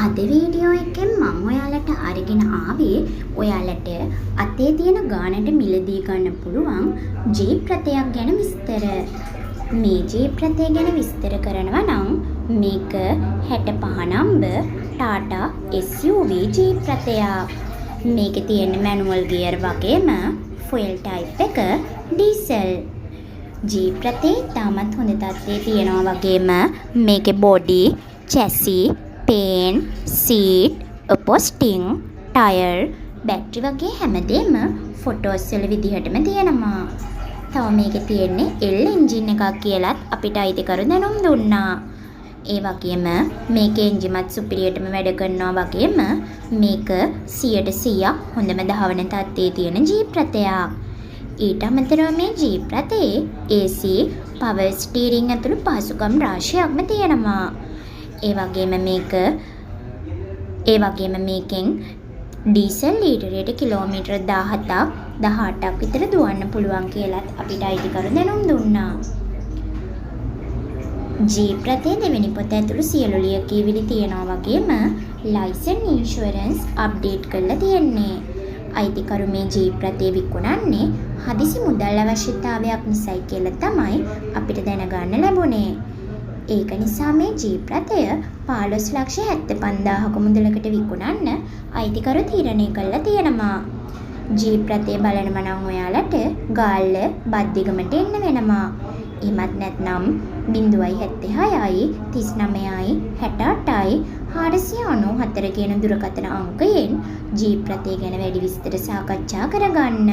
අද වීඩියෝ එකෙන් මම ඔයාලට අරගෙන ආවේ ඔයාලට අතේ තියෙන ගානට මිලදී ගන්න පුළුවන් ජීප් රථයක් ගැන විස්තර. මේ ජීප් රථය ගැන විස්තර කරනවා නම් මේක 65 නම්බර් ටාටා SUV ජීප් රථයක්. මේකේ තියෙන මැනුවල් ගියර් වගේම ෆුයල් ටයිප් එක ඩීසල්. ජීප් රථේ තාමත් හොඳ තත්ත්වයේ තියෙනවා වගේම මේකේ බොඩි, චැසි, පේන්, සීට්, අපොස්ටිං, ටයර්, බැටරි වගේ හැමදේම ෆොටෝස් වල විදිහටම තියෙනවා. තව මේකේ තියෙන්නේ L එන්ජින් එකක් කියලාත් අපිට අයිතිකරු දැනුම් දුන්නා. ඒ වගේම මේකේ එන්ජිමත් සුපිරියටම වැඩ කරනවා වගේම මේක 100% හොඳම දහවන තත්ත්වයේ තියෙන ජීප් රථයක්. ඊට අමතරව මේ ජීප් රථයේ AC, පවර් ස්ටීරින් ඇතුළු පහසුකම් රාශියක්ම තියෙනවා. ඒ වගේම මේකෙන් ඩීසල් ලීටරයට කිලෝමීටර 17ක් 18ක් විතර දුවන්න පුළුවන් කියලාත් අපිට අයිතිකරු දැනුම් දුන්නා. ජීප් රථයේ දෙවෙනි පොත ඇතුළු සියලු ලියකියවිලි තියෙනවා වගේම ලයිසන් ඉන්ෂුරන්ස් අප්ඩේට් කරලා තියෙන්නේ. අයිතිකරු මේ ජීප් රථය විකුණන්නේ හදිසි මුදල් අවශ්‍යතාවයක් නිසායි කියලා තමයි අපිට දැනගන්න ලැබුණේ. ඒක නිසා මේ ජීප් රථය 15,75,000ක මුදලකට විකුණන්න අයිතිකරු තීරණය කළා තියෙනවා. ජීප් රථය බලනවා නම් ඔයාලට ගාල්ල බද්දිගමට එන්න වෙනවා. එහෙමත් නැත්නම් 076යි 39යි 68යි 494 කියන දුරකථන අංකයෙන් ජීප් රථය ගැන වැඩි විස්තර සාකච්ඡා කරගන්න.